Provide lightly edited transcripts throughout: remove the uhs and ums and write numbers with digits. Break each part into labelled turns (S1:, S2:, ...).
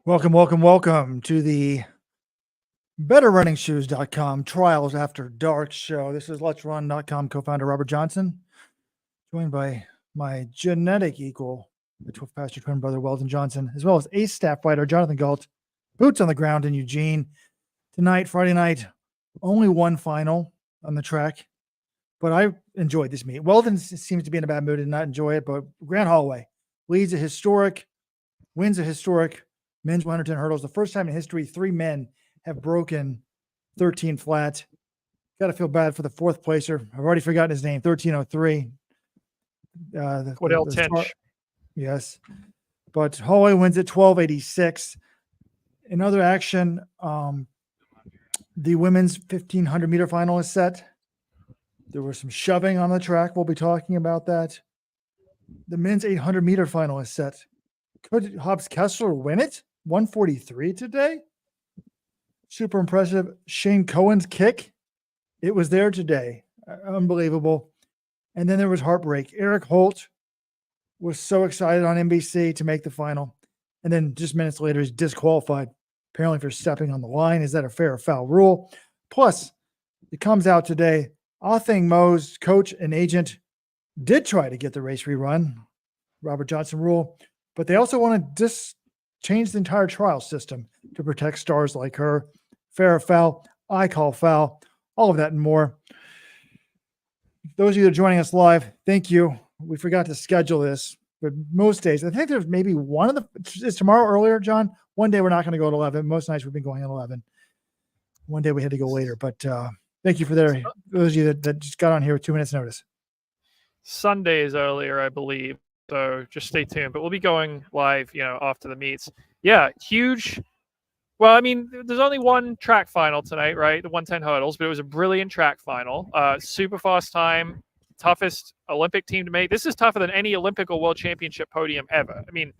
S1: Welcome to the BetterRunningshoes.com Trials After Dark show. This is Let'sRun.com co-founder Robert Johnson, joined by my genetic equal, the pastor twin brother Weldon Johnson, as well as ace staff fighter Jonathan Galt. Boots on the ground in Eugene. Tonight, Friday night, only one final on the track, but I enjoyed this meet. Weldon seems to be in a bad mood and not enjoy it, but Grant Holloway wins a historic men's 110 hurdles. The first time in history, 3 men have broken 13 flat. Got to feel bad for the fourth placer. I've already forgotten his name, 1303.
S2: Tinch.
S1: Yes. But Holloway wins at 1286. In other action, the women's 1,500 meter final is set. There was some shoving on the track. We'll be talking about that. The men's 800 meter final is set. Could Hobbs Kessler win it? 143 today. Super impressive. Shane Cohen's kick. It was there today. Unbelievable. And then there was heartbreak. Eric Holt was so excited on NBC to make the final. And then just minutes later, he's disqualified, apparently for stepping on the line. Is that a fair or foul rule? Plus, it comes out today, Athing Mo's coach and agent did try to get the race rerun, Robert Johnson rule, but they also want to change the entire trial system to protect stars like her. Fair or foul? I call foul. All of that and more. Those of you that are joining us live, thank you. We forgot to schedule this, but most days, I think there's maybe is tomorrow earlier, John? One day we're not going to go at 11. Most nights we've been going at 11. One day we had to go later, but thank you for those of you that just got on here with 2 minutes notice.
S2: Sunday is earlier, I believe. So just stay tuned. But we'll be going live, after the meets. Yeah, huge. Well, I mean, there's only one track final tonight, right? The 110 hurdles, but it was a brilliant track final. Super fast time, toughest Olympic team to make. This is tougher than any Olympic or World Championship podium ever. I mean,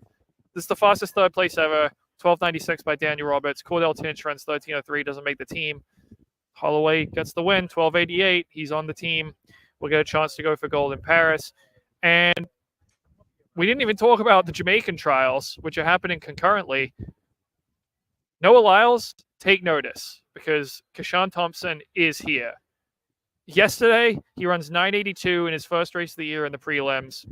S2: this is the fastest third place ever. 12:96 by Daniel Roberts. Cordell Tinch runs 13:03, doesn't make the team. Holloway gets the win, 12:88. He's on the team. We'll get a chance to go for gold in Paris. And we didn't even talk about the Jamaican trials, which are happening concurrently. Noah Lyles, take notice, because Keshawn Thompson is here. Yesterday, he runs 982 in his first race of the year in the prelims.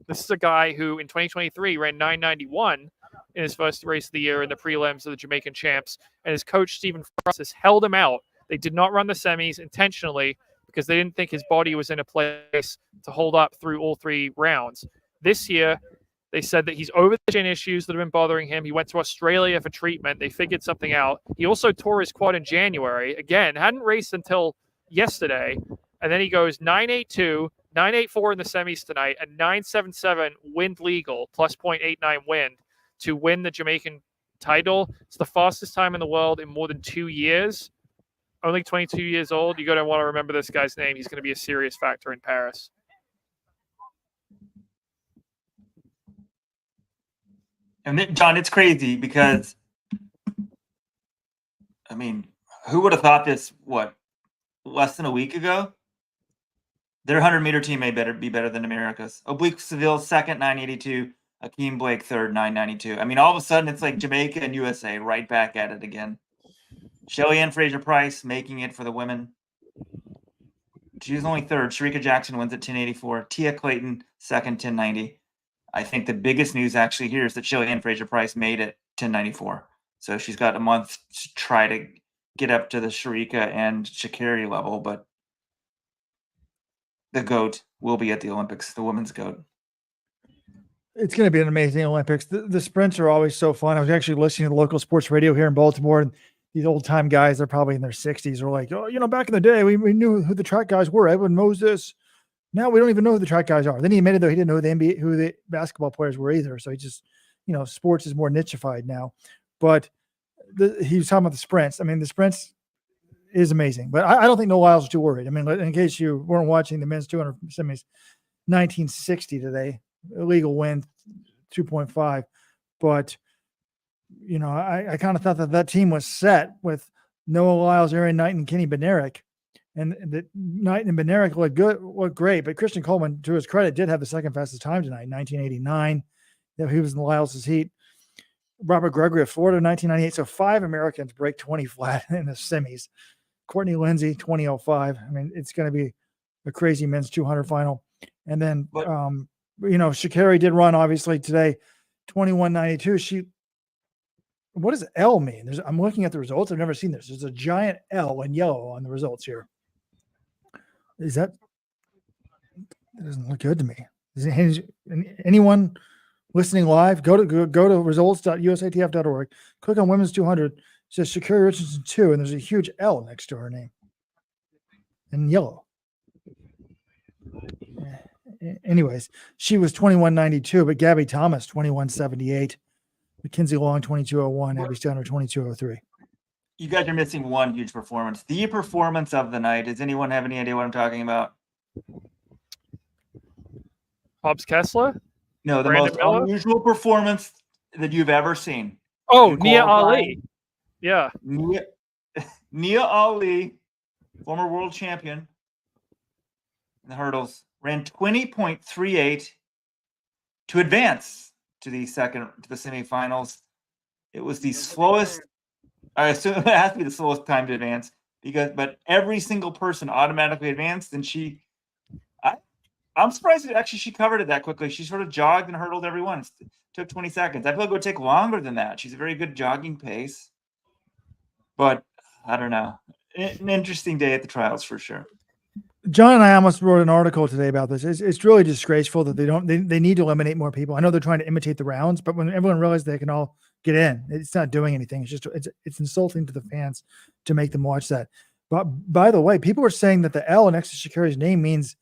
S2: This is a guy who in 2023 ran 991 in his first race of the year in the prelims of the Jamaican champs. And his coach, Stephen Francis, held him out. They did not run the semis intentionally because they didn't think his body was in a place to hold up through all 3 rounds. This year, they said that he's over the chin issues that have been bothering him. He went to Australia for treatment. They figured something out. He also tore his quad in January. Again, hadn't raced until yesterday. And then he goes 982, 984 in the semis tonight, and 977 wind legal, plus 0.89 wind, to win the Jamaican title. It's the fastest time in the world in more than 2 years. Only 22 years old. You're going to want to remember this guy's name. He's going to be a serious factor in Paris.
S3: And then, John, it's crazy because, I mean, who would have thought this, less than a week ago? Their 100-meter team may be better than America's. Oblique Seville, second, 982. Akeem Blake, third, 992. I mean, all of a sudden, it's like Jamaica and USA right back at it again. Shelly Ann Fraser-Price making it for the women. She's only third. Sharika Jackson wins at 1084. Tia Clayton, second, 1090. I think the biggest news actually here is that Shelly Ann Fraser-Price made it 1094. So she's got a month to try to get up to the Sharika and Sha'Carri level, but the GOAT will be at the Olympics, the women's GOAT.
S1: It's going to be an amazing Olympics. The sprints are always so fun. I was actually listening to the local sports radio here in Baltimore, and these old-time guys, they're probably in their 60s, are like, oh, back in the day, we knew who the track guys were. Everyone knows this. Now we don't even know who the track guys are. Then he admitted, though, he didn't know who the basketball players were either. So he just, sports is more nichified now. But he was talking about the sprints. I mean, the sprints is amazing. But I don't think Noah Lyles is too worried. I mean, in case you weren't watching the men's 200 semis, 1960 today, illegal win, 2.5. But, I kind of thought that team was set with Noah Lyles, Aaron Knight, and Kenny Bednarek. And the Knight and Bednarek looked great, but Christian Coleman, to his credit, did have the second fastest time tonight, 1989. He was in Lyles' heat. Robert Gregory of Florida, 1998. So 5 Americans break 20 flat in the semis. Courtney Lindsay, 20:05. I mean, it's going to be a crazy men's 200 final. And then,
S3: But-
S1: Sha'Carri did run obviously today, 21:92. What does L mean? I'm looking at the results. I've never seen this. There's a giant L in yellow on the results here. That doesn't look good to me. Anyone listening live, go to results.usatf.org, click on women's 200. It says Sha'Carri Richardson 2, and there's a huge L next to her name in yellow. Anyways, she was 21:92, but Gabby Thomas 21:78, Mackenzie Long 22:01, Abby Steiner 22:03.
S3: You guys are missing one huge performance. The performance of the night. Does anyone have any idea what I'm talking about?
S2: Hobbs Kessler?
S3: No, the
S2: Brandon
S3: most
S2: Miller?
S3: unusual performance that you've ever seen.
S2: Oh,
S3: In
S2: Nia
S3: qualifying.
S2: Ali. Yeah.
S3: Nia Ali, former world champion in the hurdles, ran 20.38 to advance to the semifinals. It was the slowest. I assume it has to be the slowest time to advance but every single person automatically advanced, and I'm surprised that actually she covered it that quickly. She sort of jogged and hurdled everyone. It took 20 seconds. I feel like it would take longer than that. She's a very good jogging pace. But I don't know. An interesting day at the trials for sure.
S1: John and I almost wrote an article today about this. It's really disgraceful that they need to eliminate more people. I know they're trying to imitate the rounds, but when everyone realizes they can all get in, it's not doing anything. It's insulting to the fans to make them watch that. But by the way, people were saying that the L next to Sha'Carri's name means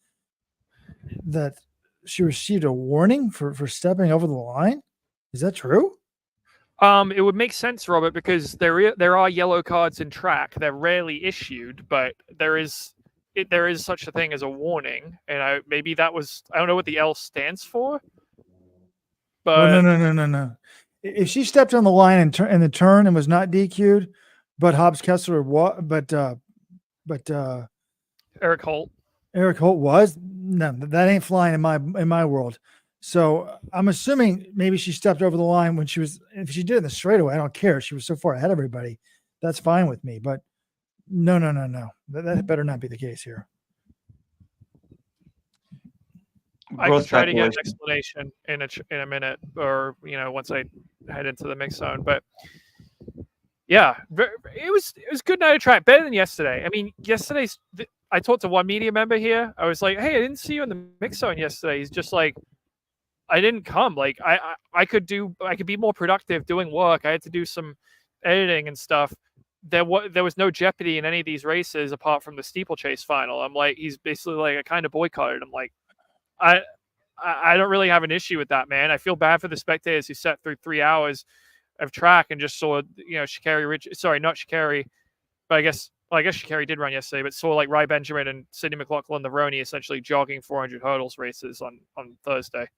S1: that she received a warning for stepping over the line. Is that true?
S2: It would make sense, Robert, because there are yellow cards in track. They're rarely issued, but there is such a thing as a warning, and maybe that was, I don't know what the L stands for. But
S1: No. If she stepped on the line in the turn and was not DQ'd, but Hobbs Kessler but
S2: Eric Holt
S1: was, no, that ain't flying in my world. So I'm assuming maybe she stepped over the line when if she did it in the straightaway, I don't care. She was so far ahead of everybody. That's fine with me. But no. That better not be the case here.
S2: I can try to get an explanation in a minute, or once I head into the mix zone. But yeah, it was a good night of track, better than yesterday. I mean, I talked to one media member here. I was like, "Hey, I didn't see you in the mix zone yesterday." He's just like, "I didn't come. Like, I could be more productive doing work. I had to do some editing and stuff. There was no jeopardy in any of these races apart from the steeplechase final." I'm like, he's basically like, I kind of boycotted. I'm like, I don't really have an issue with that, man. I feel bad for the spectators who sat through 3 hours of track and just saw, not Sha'Carri, but I guess Sha'Carri did run yesterday, but saw like Rai Benjamin and Sydney McLaughlin, the Roni, essentially jogging 400 hurdles races on Thursday.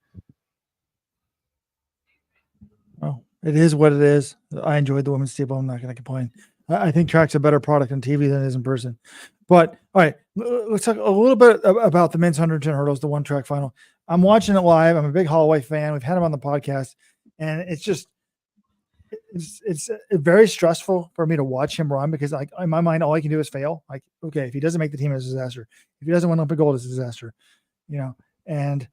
S1: Oh, it is what it is. I enjoyed the women's steeple. I'm not going to complain. I think track's a better product on TV than it is in person. But all right, let's talk a little bit about the men's 110 hurdles, the one track final. I'm watching it live. I'm a big Holloway fan. We've had him on the podcast, and it's very stressful for me to watch him run because, like, in my mind, all I can do is fail. Like, okay, if he doesn't make the team, it's a disaster. If he doesn't win Olympic gold, it's a disaster. And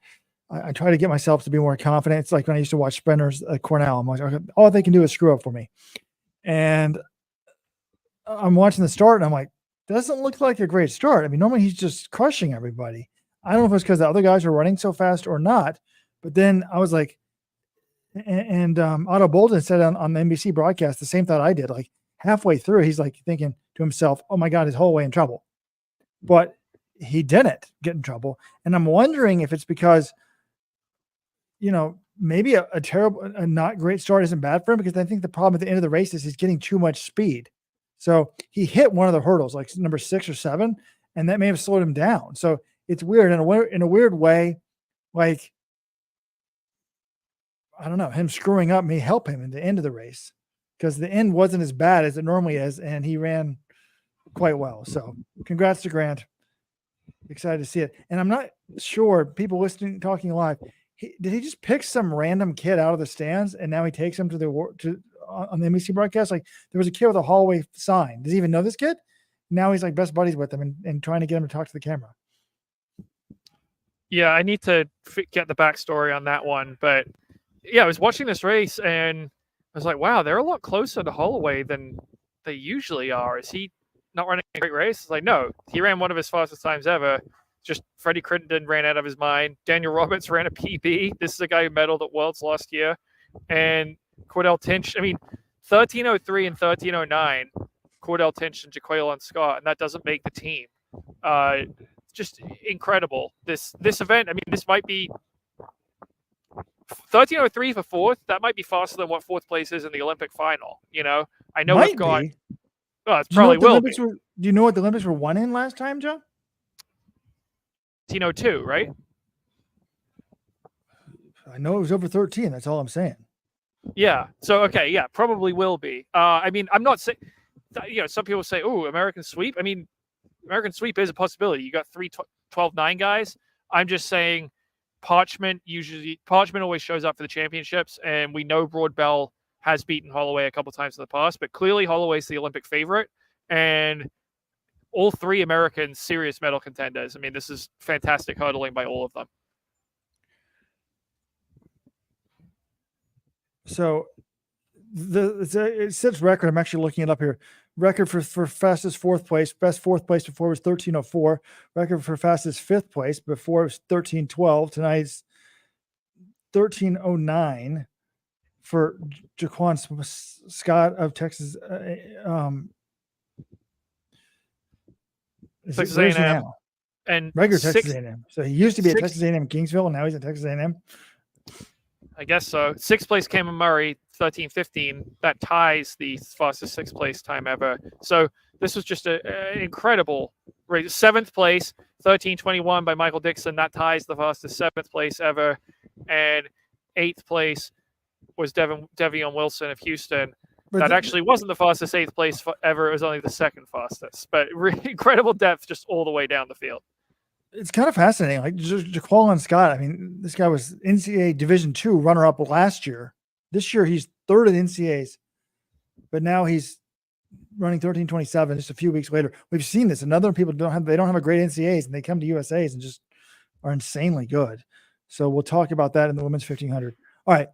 S1: I try to get myself to be more confident. It's like when I used to watch sprinters at Cornell. I'm like, okay, all they can do is screw up for me. And I'm watching the start, and I'm like, doesn't look like a great start. I mean, normally he's just crushing everybody. I don't know if it's because the other guys are running so fast or not. But then I was like, and Otto Bolden said on the NBC broadcast the same thought I did. Like halfway through, he's like thinking to himself, "Oh my God, is Holloway in trouble?" But he didn't get in trouble, and I'm wondering if it's because, maybe a not great start isn't bad for him, because I think the problem at the end of the race is he's getting too much speed. So he hit one of the hurdles, like number 6 or 7, and that may have slowed him down. So it's weird in a weird way. Like, I don't know, him screwing up may help him in the end of the race, because the end wasn't as bad as it normally is, and he ran quite well. So congrats to Grant. Excited to see it. And I'm not sure, people listening, talking live, did he just pick some random kid out of the stands and now he takes him on the NBC broadcast? Like there was a kid with a Holloway sign. Does he even know this kid? Now he's like best buddies with him and trying to get him to talk to the camera.
S2: Yeah, I need to get the backstory on that one. But yeah, I was watching this race and I was like, wow, they're a lot closer to Holloway than they usually are. Is he not running a great race? It's like, no, he ran one of his fastest times ever. Just Freddie Crittenden ran out of his mind. Daniel Roberts ran a PB. This is a guy who medaled at Worlds last year. And Cordell Tinch, 13:03 and 13:09, Cordell Tinch and Jaqueline Scott, and that doesn't make the team. Just incredible. This event, this might be 13:03 for fourth. That might be faster than what fourth place is in the Olympic final. I know we've got. Oh, it probably will be.
S1: Do you know what the Olympics were won in last time, Joe?
S2: 13:02, right?
S1: I know it was over 13. That's all I'm saying.
S2: Yeah. So okay. Yeah, probably will be. I'm not saying. Some people say, "Oh, American sweep." American sweep is a possibility. You got 3 12-9 guys. I'm just saying, Parchment always shows up for the championships, and we know Broadbell has beaten Holloway a couple times in the past, but clearly Holloway's the Olympic favorite, and all 3 Americans serious medal contenders. This is fantastic hurdling by all of them.
S1: So it says record. I'm actually looking it up here. Record for fastest fourth place. Best fourth place before was 13:04. Record for fastest fifth place before was 13:12. Tonight's 13:09 for Jaquan Scott of Texas.
S2: Texas A&M and
S1: regular Texas A&M. So he used to be at Texas A&M Kingsville, and now he's at Texas A&M.
S2: I guess so. Sixth place, Cameron Murray, 13:15. That ties the fastest sixth place time ever. So this was just an incredible race. Seventh place, 13:21 by Michael Dixon. That ties the fastest seventh place ever. And eighth place was Devion Wilson of Houston. That actually wasn't the fastest eighth place ever. It was only the second fastest. But incredible depth just all the way down the field.
S1: It's kind of fascinating. Like Jaqueline Scott, this guy was NCAA Division II runner-up last year. This year he's third in NCAAs, but now he's running 13:27 just a few weeks later. We've seen this. And other people don't have a great NCAAs, and they come to USAs and just are insanely good. So we'll talk about that in the women's 1500. All right,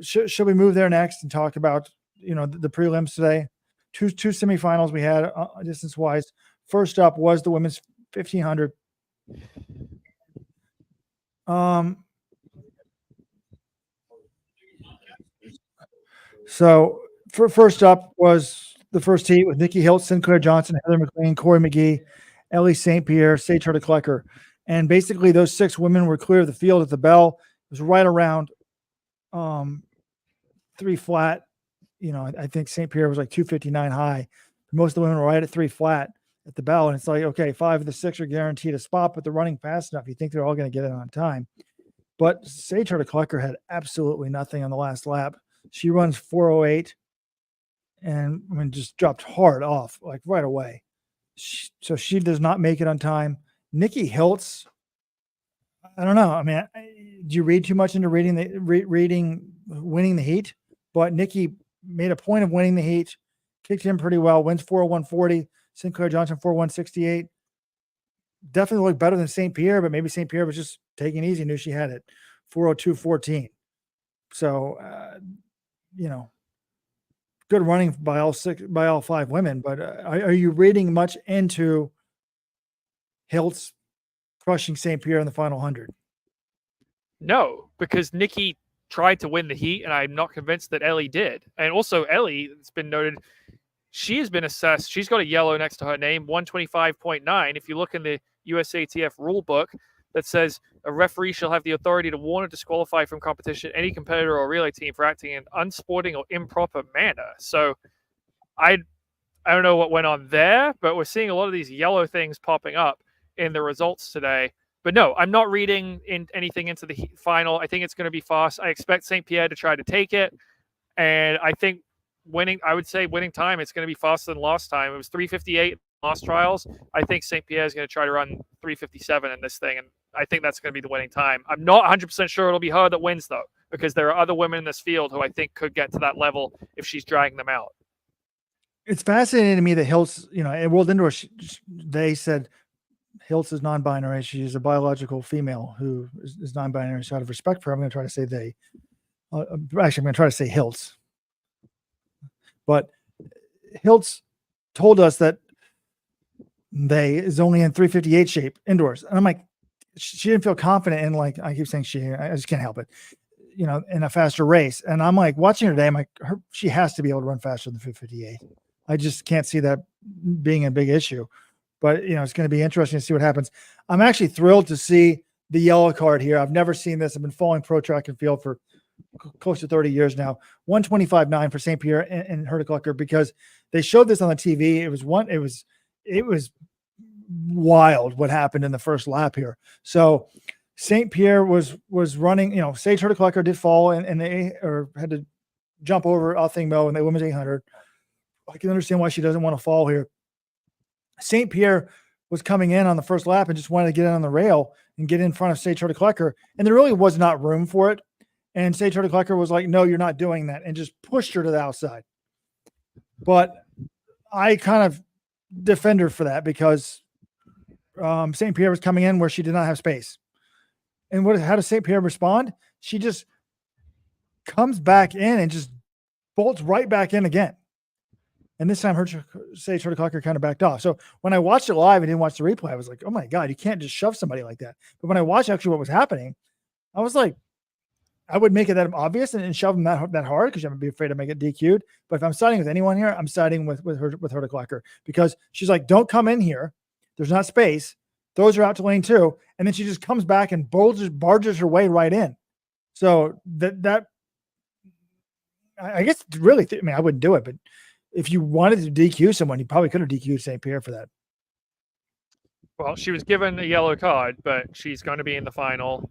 S1: should we move there next and talk about the prelims today? Two semifinals we had distance-wise. First up was the women's 1500. So first up was the first heat with Nikki Hilt, Sinclair Johnson, Heather McLean, Corey McGee, Ellie St. Pierre, Sage Klecker. And basically those 6 women were clear of the field at the bell. It was right around 3 flat. I think St. Pierre was like 259 high. Most of the women were right at 3 flat at the bell. And it's like, okay, 5 of the 6 are guaranteed a spot, but they're running fast enough. You think they're all going to get it on time. But Sage Klecker had absolutely nothing on the last lap. She runs 4:08 and just dropped hard off like right away. So she does not make it on time. Nikki Hiltz, I don't know. Do you read too much into winning the heat? But Nikki made a point of winning the heat, kicked in pretty well, wins 4:01.40. Sinclair Johnson 4:01.68. Definitely looked better than St. Pierre, but maybe St. Pierre was just taking it easy, knew she had it. 4:02.14. So, good running by all 5 women. But are you reading much into Hiltz crushing St. Pierre in the final 100?
S2: No, because Nikki tried to win the heat, and I'm not convinced that Ellie did. And also Ellie, it's been noted, she has been assessed. She's got a yellow next to her name, 125.9. If you look in the USATF rule book, that says a referee shall have the authority to warn or disqualify from competition any competitor or relay team for acting in unsporting or improper manner. So I don't know what went on there, but we're seeing a lot of these yellow things popping up in the results today. But no, I'm not reading anything into the final. I think it's going to be fast. I expect St. Pierre to try to take it. And I think winning time, it's going to be faster than last time. It was 3:58 last trials. I think St. Pierre is going to try to run 3:57 in this thing. And I think that's going to be the winning time. I'm not 100% sure it'll be her that wins, though, because there are other women in this field who I think could get to that level if she's dragging them out.
S1: It's fascinating to me that Hiltz, at World Indoor, they said Hiltz is non-binary. She's a biological female who is non-binary. So out of respect for her, I'm going to try to say they. Actually, I'm going to try to say Hiltz. But Hiltz told us that they is only in 358 shape indoors. And I'm like, she didn't feel confident in, like, I keep saying I just can't help it, in a faster race. And I'm like, watching her today, I'm like, she has to be able to run faster than 358. I just can't see that being a big issue. But, it's going to be interesting to see what happens. I'm actually thrilled to see the yellow card here. I've never seen this. I've been following pro track and field for close to 30 years now. 125.9 for St. Pierre and Hurticklucker, because they showed this on the TV. It was wild what happened in the first lap here. So St. Pierre was running, Sage Hurticklucker did fall and they had to jump over Mo in the women's 800. I can understand why she doesn't want to fall here. St. Pierre was coming in on the first lap and just wanted to get in on the rail and get in front of Sage Hurticklucker, and there really was not room for it. And Sage Hurticklucker was like, "No, you're not doing that," and just pushed her to the outside. But I kind of defend her for that, because St. Pierre was coming in where she did not have space. And how does St. Pierre respond? She just comes back in and just bolts right back in again. And this time Sage Hurticklucker kind of backed off. So when I watched it live and didn't watch the replay, I was like, oh my God, you can't just shove somebody like that. But when I watched actually what was happening, I was like, I would make it that obvious and shove them that hard, because I'm gonna be afraid to make it DQ'd. But if I'm siding with anyone here, I'm siding with Hurticklucker, because she's like, don't come in here. There's not space. Throws her out to lane 2, and then she just comes back and barges her way right in. So that I guess really, I wouldn't do it, but if you wanted to DQ someone, you probably could have DQ'd St. Pierre for that.
S2: Well, she was given a yellow card, but she's going to be in the final.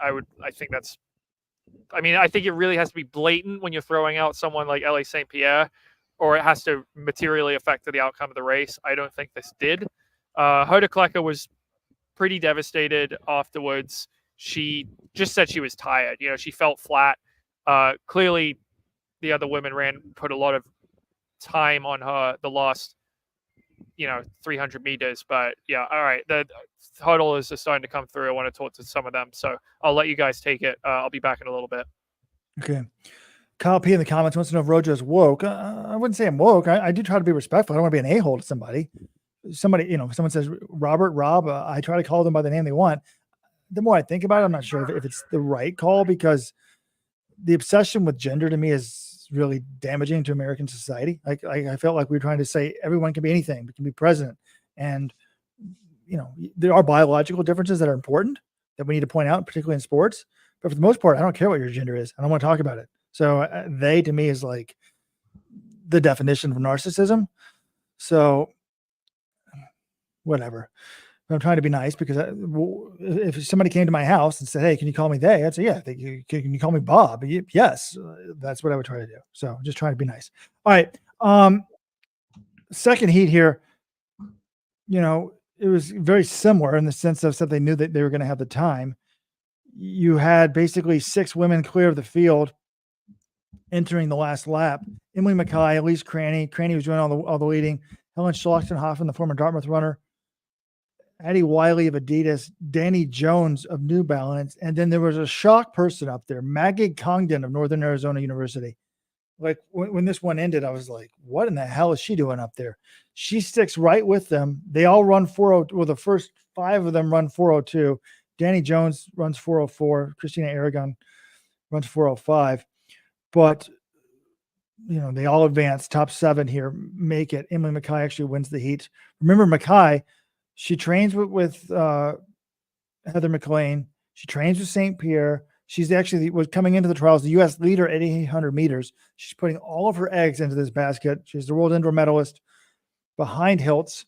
S2: I think it really has to be blatant when you're throwing out someone like Ellie St. Pierre, or it has to materially affect the outcome of the race. I don't think this did. Hurticklucker was pretty devastated afterwards. She just said she was tired. She felt flat. Clearly, the other women put a lot of time on her the last 300 meters. But yeah, all right, the hurdle is starting to come through. I want to talk to some of them, so I'll let you guys take it. I'll be back in a little bit.
S1: Okay. Kyle P in the comments wants to know if Rojo's woke. I wouldn't say I'm woke. I do try to be respectful. I don't want to be an a-hole to somebody. Someone says Rob, I try to call them by the name they want. The more I think about it, I'm not sure if it's the right call, because the obsession with gender to me is really damaging to American society. I felt like we were trying to say everyone can be anything, we can be president. And, there are biological differences that are important that we need to point out, particularly in sports. But for the most part, I don't care what your gender is. I don't want to talk about it. So they, to me, is like the definition of narcissism. So whatever. But I'm trying to be nice, because if somebody came to my house and said, hey, can you call me they? I'd say, yeah. Can you call me Bob? Yes. That's what I would try to do. So just trying to be nice. All right. Second heat here, it was very similar in the sense of they knew that they were going to have the time. You had basically 6 women clear of the field entering the last lap. Emily Mackay, Elise Cranny. Cranny was doing all the leading. Helen Schlachtenhoffen, the former Dartmouth runner. Addie Wiley of Adidas. Danny Jones of New Balance. And then there was a shock person up there, Maggie Congdon of Northern Arizona University. Like when this one ended, I was like, what in the hell is she doing up there? She sticks right with them. They all run 4:02. Well, the first 5 of them run 4:02. Danny Jones runs 4:04. Christina Aragon runs 4:05. But, they all advance. Top 7 here make it. Emily Mackay actually wins the heat. Remember, Mackay, she trains with Heather McLean. She trains with St. Pierre. She's actually was coming into the trials, the U.S. leader at 800 meters. She's putting all of her eggs into this basket. She's the world indoor medalist behind Hiltz,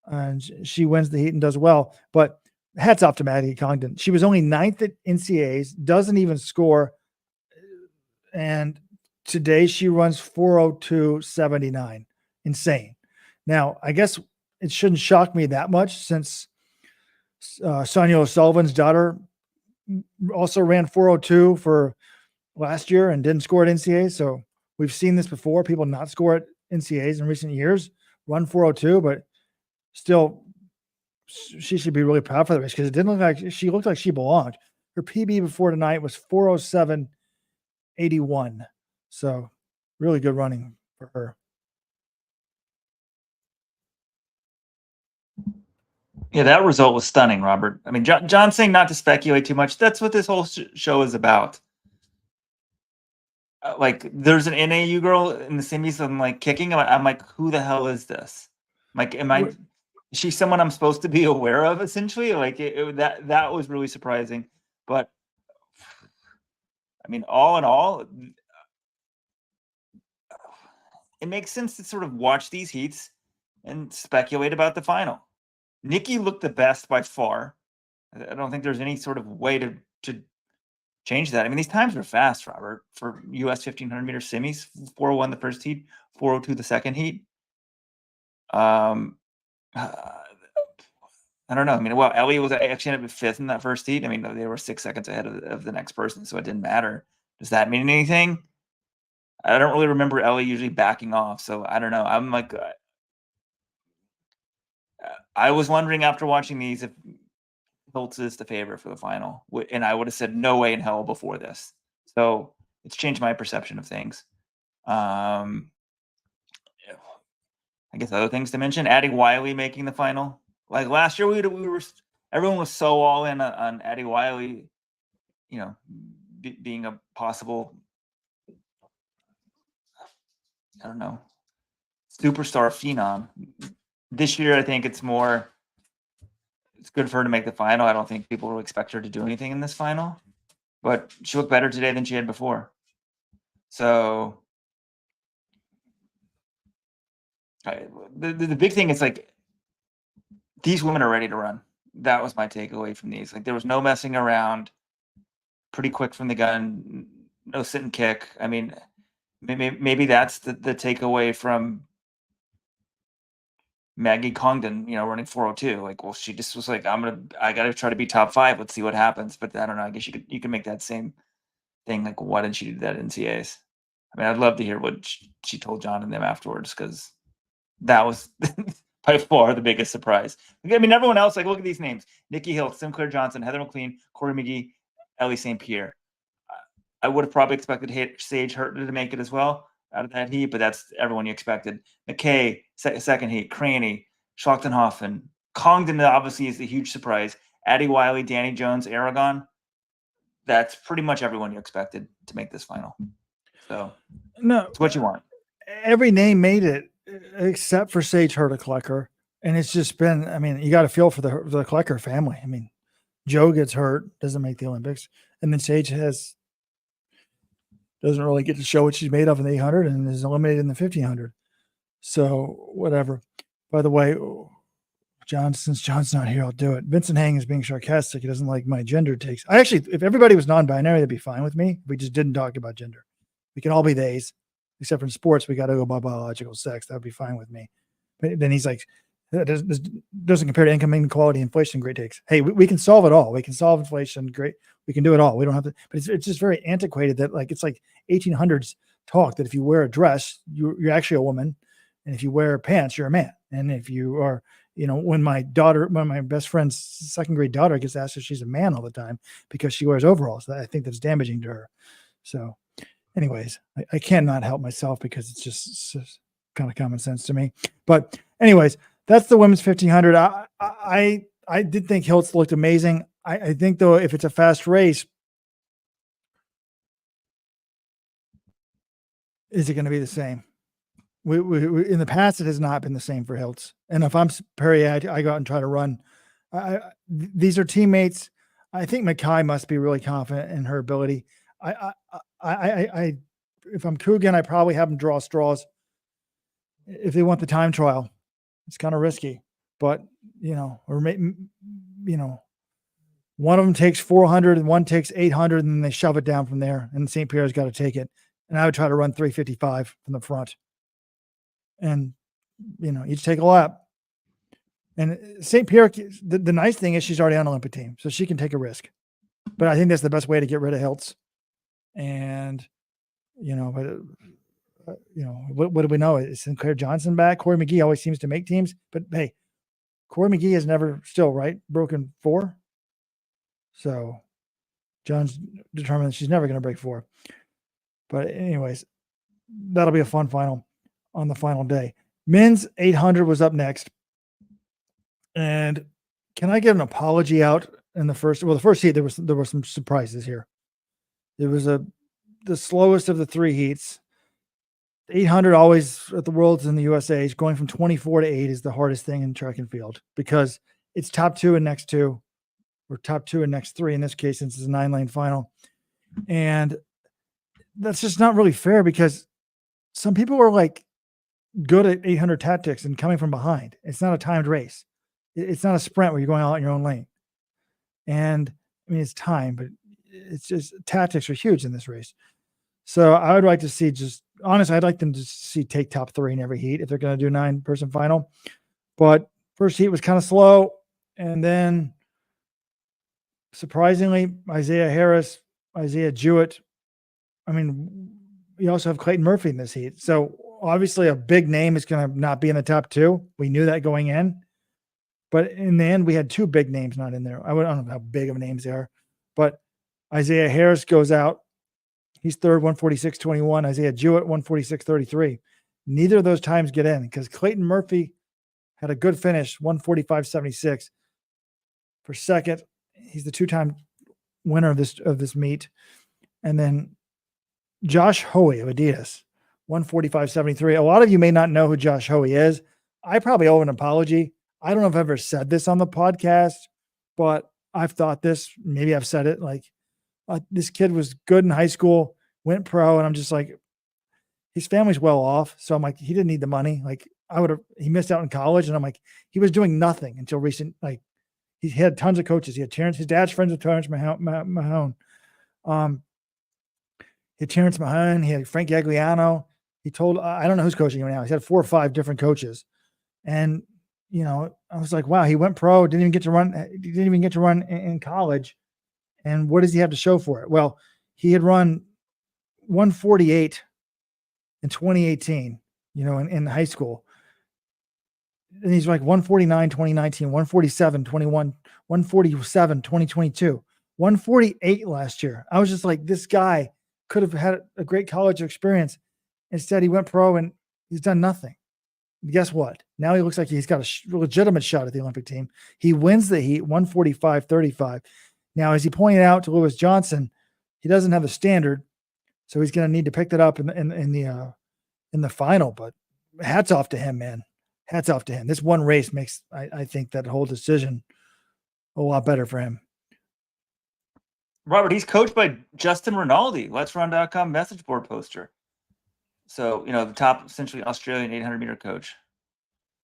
S1: and she wins the heat and does well. But hats off to Maggie Congdon. She was only 9th at NCAAs, doesn't even score. And today she runs 4:02.79. Insane. Now, I guess it shouldn't shock me that much, since Sonia O'Sullivan's daughter also ran 402 for last year and didn't score at NCAA. So we've seen this before. People not score at NCAAs in recent years, run 402, but still she should be really proud for the race because it didn't look like she looked like she belonged. Her PB before tonight was 407.81. So really good running for her.
S3: Yeah, that result was stunning, Robert. I mean, John's saying not to speculate too much. That's what this whole show is about. Like, there's an NAU girl in the semis. I'm like kicking. I'm like, who the hell is this? Like, is she someone I'm supposed to be aware of? Essentially, like that was really surprising. But I mean, all in all, it makes sense to sort of watch these heats and speculate about the final. Nikki looked the best by far. I don't think there's any sort of way to change that. I mean, these times were fast, Robert, for US 1500 meter semis. 401 the first heat, 402 the second heat. I don't know. I mean, well, Ellie was actually ended up fifth in that first heat. I mean, they were 6 seconds ahead of the next person, so it didn't matter. Does that mean anything? I don't really remember Ellie usually backing off, so I don't know. I'm like, I was wondering after watching these if Hiltz is the favorite for the final, and I would have said no way in hell before this. So it's changed my perception of things. I guess other things to mention: Addie Wiley making the final. Like last year, we were everyone was so all in on Addie Wiley, you know, being a possible, I don't know, superstar phenom. This year, I think it's good for her to make the final. I don't think people will expect her to do anything in this final, but she looked better today than she had before. So the big thing is like these women are ready to run. That was my takeaway from these. Like there was no messing around. Pretty quick from the gun. No sit and kick. I mean, maybe that's the takeaway from Maggie Congdon, running 402. Like, well, she just was like, I got to try to be top 5. Let's see what happens. But I don't know. I guess you can make that same thing. Like, why didn't she do that in NCAAs? I mean, I'd love to hear what she told John and them afterwards, because that was by far the biggest surprise. I mean, everyone else, like, look at these names: Nikki Hill, Sinclair Johnson, Heather McLean, Corey McGee, Ellie St. Pierre. I would have probably expected Sage Hurton to make it as well out of that heat, but that's everyone you expected. McKay, second heat, Craney, Schlochtenhoffen. Congdon obviously is the huge surprise. Addie Wiley, Danny Jones, Aragon. That's pretty much everyone you expected to make this final. So
S1: no,
S3: it's what you want.
S1: Every name made it except for Sage Hurta-Klecker. And it's just been, I mean, you got to feel for the Klecker family. I mean, Joe gets hurt, doesn't make the Olympics. And then Sage doesn't really get to show what she's made of in the 800 and is eliminated in the 1500. So whatever. By the way, since John's not here, I'll do it. Vincent Hang is being sarcastic. He doesn't like my gender takes. If everybody was non-binary, that'd be fine with me. We just didn't talk about gender. We can all be theys, except for in sports, we got to go by biological sex. That would be fine with me. But then he's like, that doesn't compare to income inequality, inflation, great takes. Hey, we can solve it all. We can solve inflation. Great. We can do it all. We don't have to, but it's just very antiquated that it's like 1800s talk that if you wear a dress, you're actually a woman. And if you wear pants, you're a man. And if you are, when my best friend's second grade daughter gets asked if she's a man all the time because she wears overalls, I think that's damaging to her. So anyways, I cannot help myself because it's just kind of common sense to me. But anyways, that's the women's 1500. I did think Hiltz looked amazing. I think, though, if it's a fast race, is it going to be the same? We in the past, it has not been the same for Hiltz. And if I'm Perry, I go out and try to run. These are teammates. I think Mackay must be really confident in her ability. If I'm Coogan, I probably have them draw straws if they want the time trial. It's kind of risky, but one of them takes 400 and one takes 800, and then they shove it down from there. And St. Pierre's got to take it. And I would try to run 355 from the front, and each take a lap. And St. Pierre, the nice thing is she's already on Olympic team, so she can take a risk. But I think that's the best way to get rid of Hiltz. And, what do we know? Is Sinclair Johnson back? Corey McGee always seems to make teams. But, hey, Corey McGee has never still, right, broken 4. So John's determined that she's never going to break 4. But anyways, that'll be a fun final on the final day. Men's 800 was up next. And can I get an apology out in the first? Well, the first heat, there were some surprises here. It was the slowest of the 3 heats. 800 always at the Worlds in the USA, going from 24 to 8 is the hardest thing in track and field because it's top 2 and next 2, or top 2 and next 3 in this case, since it's a 9-lane final. And that's just not really fair because some people are like good at 800 tactics and coming from behind. It's not a timed race. It's not a sprint where you're going out in your own lane. And I mean, it's time, but it's just tactics are huge in this race. So I would like to see honestly, I'd like them to see take top 3 in every heat if they're going to do 9-person final. But first heat was kind of slow. And then surprisingly, Isaiah Harris, Isaiah Jewett. I mean, you also have Clayton Murphy in this heat. So obviously a big name is going to not be in the top 2. We knew that going in. But in the end, we had 2 big names not in there. I don't know how big of names they are. But Isaiah Harris goes out. He's third, 146.21. Isaiah Jewett, 146.33. Neither of those times get in because Clayton Murphy had a good finish, 145.76 for second. He's the 2-time winner of this meet. And then Josh Hoey of Adidas, 145.73. A lot of you may not know who Josh Hoey is. I probably owe an apology. I don't know if I've ever said this on the podcast, but I've thought this. Maybe I've said it. Like, this kid was good in high school, went pro, and I'm just like, his family's well off. So I'm like, he didn't need the money. Like, he missed out in college, and I'm like, he was doing nothing until recent. Like, he had tons of coaches. He had Terrence. His dad's friends with Terrence Mahone. He had Terrence Mahone. He had Frank Gagliano. I don't know who's coaching him now. He's had 4 or 5 different coaches, and I was like, wow, he went pro, didn't even get to run in college. And what does he have to show for it? Well, he had run 148 in 2018, in high school. And he's like 149, 2019, 147, 21, 147, 2022, 148 last year. I was just like, this guy could have had a great college experience. Instead, he went pro and he's done nothing. Guess what? Now he looks like he's got a legitimate shot at the Olympic team. He wins the heat, 145.35. Now, as he pointed out to Lewis Johnson, he doesn't have the standard, so he's going to need to pick that up in the final. But hats off to him, man. Hats off to him. This one race makes, I think, that whole decision a lot better for him.
S3: Robert, he's coached by Justin Rinaldi, Let'sRun.com message board poster. So, the top essentially Australian 800-meter coach.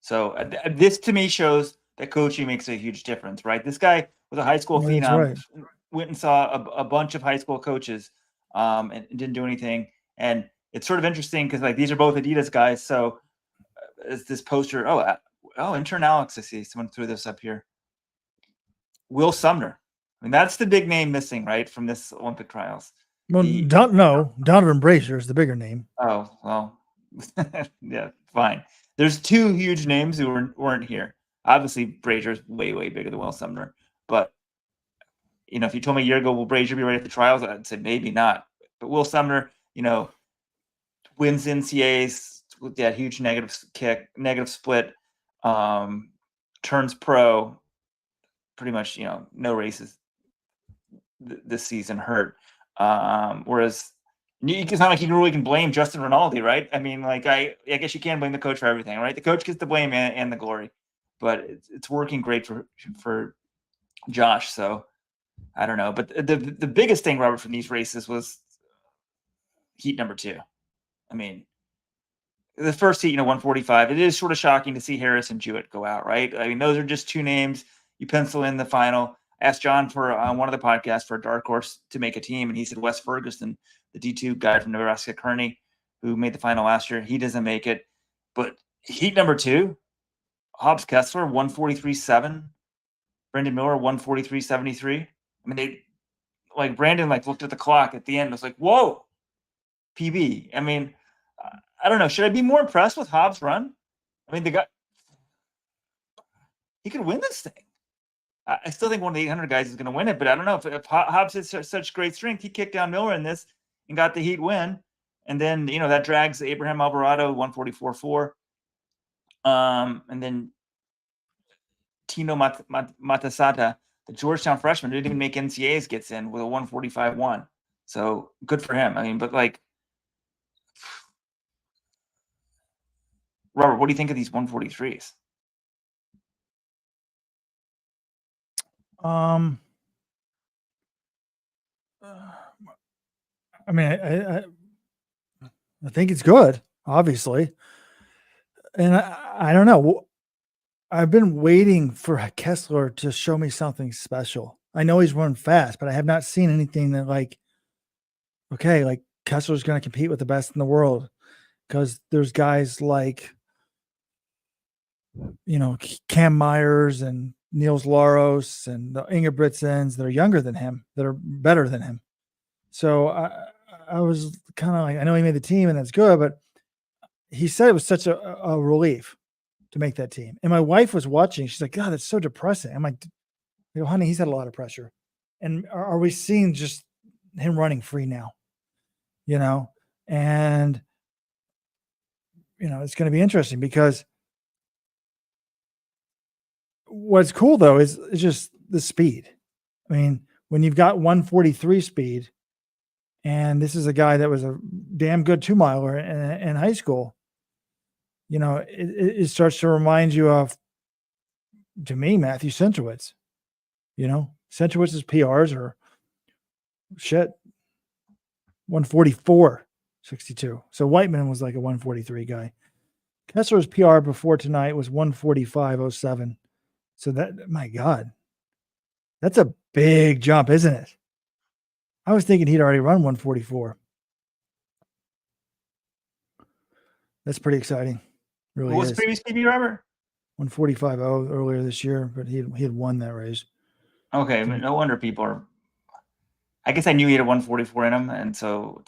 S3: So this to me shows that coaching makes a huge difference, right? This guy was a high school phenom,
S1: right.
S3: Went and saw a bunch of high school coaches and didn't do anything. And it's sort of interesting because these are both Adidas guys. So is this poster? Oh, intern Alex, I see someone threw this up here. Will Sumner. I mean, that's the big name missing, right, from this Olympic trials.
S1: Well, Donovan Brazier is the bigger name.
S3: Oh, well, yeah, fine. There's 2 huge names who weren't here. Obviously, Brazier's way, way bigger than Will Sumner. But, if you told me a year ago, will Brazier be ready at the trials? I'd say maybe not. But Will Sumner, wins NCAAs with that huge negative split, turns pro, pretty much, no races this season, hurt. Whereas it's not like you really can blame Justin Rinaldi, right? I mean, I guess you can blame the coach for everything, right? The coach gets the blame and the glory, but it's working great for Josh. So I don't know, but the biggest thing, Robert, from these races was heat number 2. I mean, the first heat, 145. It is sort of shocking to see Harris and Jewett go out, right? I mean, those are just 2 names you pencil in the final. Asked John for on one of the podcasts for a dark horse to make a team, and he said Wes Ferguson, the D2 guy from Nebraska Kearney, who made the final last year. He doesn't make it. But heat number 2, Hobbs Kessler 143.7. Brendan Miller 143.73. I mean, they like Brandon looked at the clock at the end. And was like, whoa, PB. I mean, I don't know. Should I be more impressed with Hobbs' run? I mean, he could win this thing. I still think one of the 800 guys is going to win it, but I don't know if Hobbs has such great strength. He kicked down Miller in this and got the heat win. And then, that drags Abraham Alvarado 144.4. And then Tino Matasata, the Georgetown freshman, didn't even make NCAAs, gets in with a 145.1. So good for him. I mean, but Robert, what do you think of these 143s?
S1: I mean, I think it's good, obviously. And I don't know. I've been waiting for Kessler to show me something special. I know he's run fast, but I have not seen anything that Kessler's going to compete with the best in the world, because there's guys like, Cam Myers and Niels Laros and the Ingebrigtsens that are younger than him, that are better than him. So I was kind of like, I know he made the team and that's good, but he said it was such a relief to make that team. And my wife was watching. She's like, God, that's so depressing. I'm like, honey, he's had a lot of pressure. And are we seeing just him running free now? And, it's going to be interesting, because what's cool though is just the speed. I mean, when you've got 143 speed, and this is a guy that was a damn good 2-miler in high school, it starts to remind you of, to me, Matthew Centrowitz. Centrowitz's PRs are 144.62. So Whiteman was like a 143 guy. Kessler's PR before tonight was 145.07. So that, my God, that's a big jump, isn't it? I was thinking he'd already run 144. That's pretty exciting. Really
S3: What was
S1: is.
S3: previous PB, Robert?
S1: 145.0 earlier this year, but he had won that race.
S3: Okay, no wonder people are. I guess I knew he had a 144 in him, and so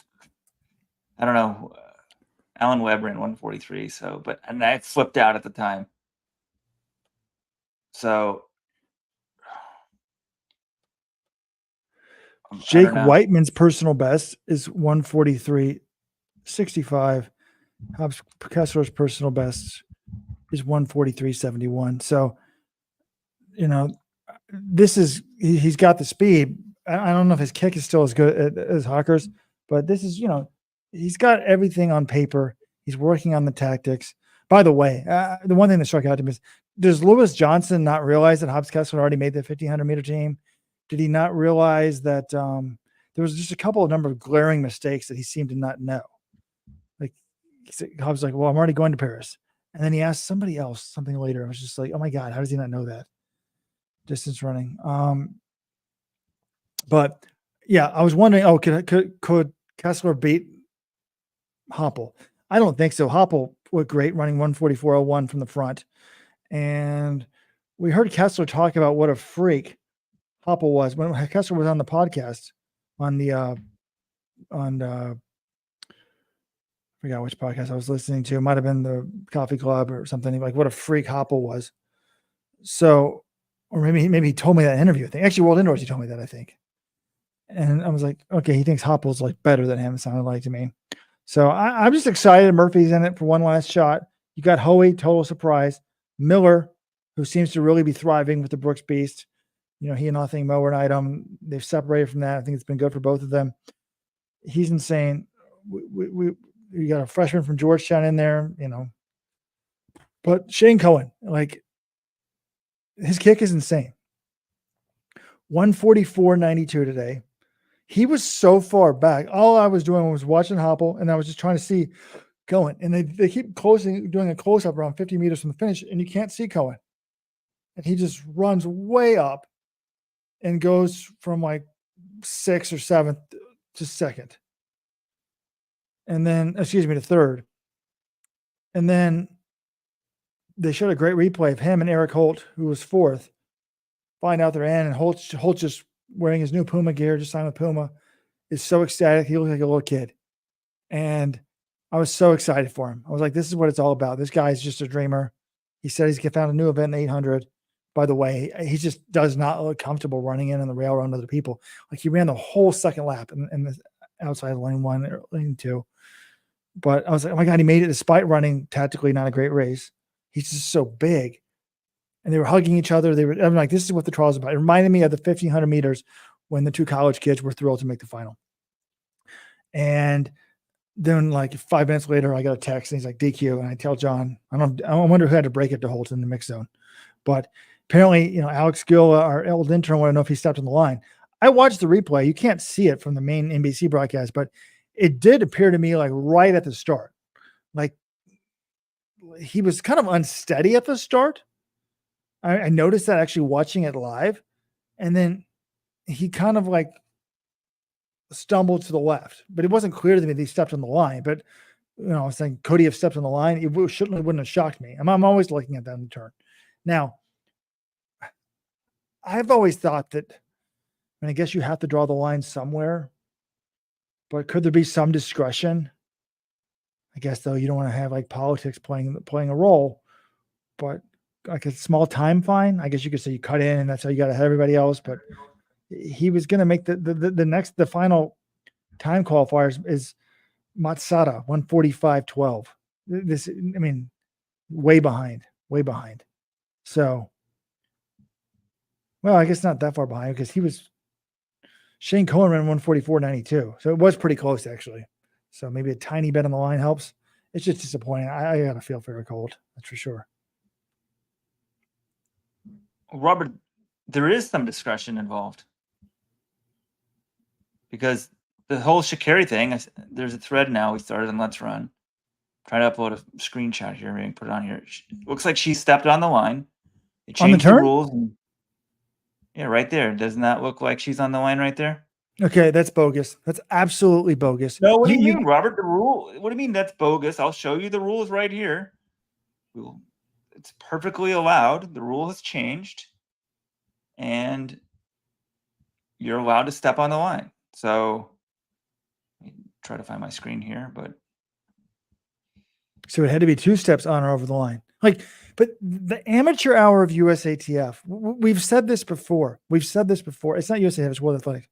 S3: I don't know. Alan Webb ran 143, and I flipped out at the time. So
S1: Jake Whiteman's personal best is 143.65. Hobbs Kessler's personal best is 143.71. So, he's got the speed. I don't know if his kick is still as good as Hawker's, but this is, he's got everything on paper. He's working on the tactics. By the way, the one thing that struck out to me is, does Lewis Johnson not realize that Hobbs Kessler already made the 1,500-meter team? Did he not realize that there was just a number of glaring mistakes that he seemed to not know? Like, Hobbs was like, well, I'm already going to Paris. And then he asked somebody else something later. I was just like, oh my God, how does he not know that? Distance running. But yeah, I was wondering, could Kessler beat Hoppel? I don't think so. Hoppel looked great running 144.01 from the front. And we heard Kessler talk about what a freak Hoppel was when Kessler was on the podcast on I forgot which podcast I was listening to. It might have been the Coffee Club or something, like what a freak Hoppel was. So, or maybe he told me that interview thing. Actually, World Indoors, he told me that, I think. And I was like, okay, he thinks Hoppel's like better than him, it sounded like to me. So I'm just excited. Murphy's in it for one last shot. You got Hoey, total surprise. Miller, who seems to really be thriving with the Brooks Beast. He and Nothing Mo were an item. They've separated from that. I think it's been good for both of them. He's insane. We got a freshman from Georgetown in there, But Shane Cohen, his kick is insane. 144.92 today. He was so far back. All I was doing was watching Hoppel, and I was just trying to see Cohen. And they keep doing a close-up around 50 meters from the finish, and you can't see Cohen. And he just runs way up and goes from 6th or 7th to 2nd. And then, to 3rd. And then they showed a great replay of him and Eric Holt, who was fourth, flying out their end, and Holt just wearing his new Puma gear, just signed with Puma, is so ecstatic. He looks like a little kid. And I was so excited for him. I was like, this is what it's all about. This guy's just a dreamer. He said he's found a new event in 800. By the way, he just does not look comfortable running in the rail around other people. Like he ran the whole second lap in the outside lane 1 or lane 2. But I was like, oh my God, he made it despite running tactically not a great race. He's just so big. And they were hugging each other. I'm like, this is what the trial is about. It reminded me of the 1,500 meters when the 2 college kids were thrilled to make the final. And then like 5 minutes later, I got a text and he's like, DQ. And I tell John, I wonder who had to break it to Holt in the mix zone. But apparently, Alex Gill, our old intern, want to know if he stepped on the line. I watched the replay. You can't see it from the main NBC broadcast, but it did appear to me like right at the start. Like he was kind of unsteady at the start. I noticed that actually watching it live. And then he kind of like stumbled to the left, but it wasn't clear to me that he stepped on the line. But, I was saying, could he have stepped on the line? It wouldn't have shocked me. I'm always looking at that in the turn. Now, I've always thought that, and I guess you have to draw the line somewhere, but could there be some discretion? I guess, though, you don't want to have like politics playing a role, but like a small time fine, I guess you could say you cut in and that's how you got ahead of everybody else. But he was going to make the final time qualifiers is Matsada 1:45.12. This, I mean, way behind. So, well, I guess not that far behind because Shane Cohen ran 1:44.92. So it was pretty close actually. So maybe a tiny bit on the line helps. It's just disappointing. I got to feel for Eric Holt. That's for sure.
S3: Robert, there is some discretion involved because the whole Sha'Carri thing, there's a thread now we started on Let's Run. Try to upload a screenshot here and put it on here. It looks like she stepped on the line. They changed the rules. Yeah, right there. Doesn't that look like she's on the line right there?
S1: Okay, that's bogus. That's absolutely bogus.
S3: No, what do you mean, Robert? The rule. What do you mean that's bogus? I'll show you the rules right here. It's perfectly allowed. The rule has changed, and you're allowed to step on the line. So, let me try to find my screen here, but
S1: so it had to be 2 steps on or over the line. But the amateur hour of USATF, we've said this before. It's not USATF, it's World Athletics.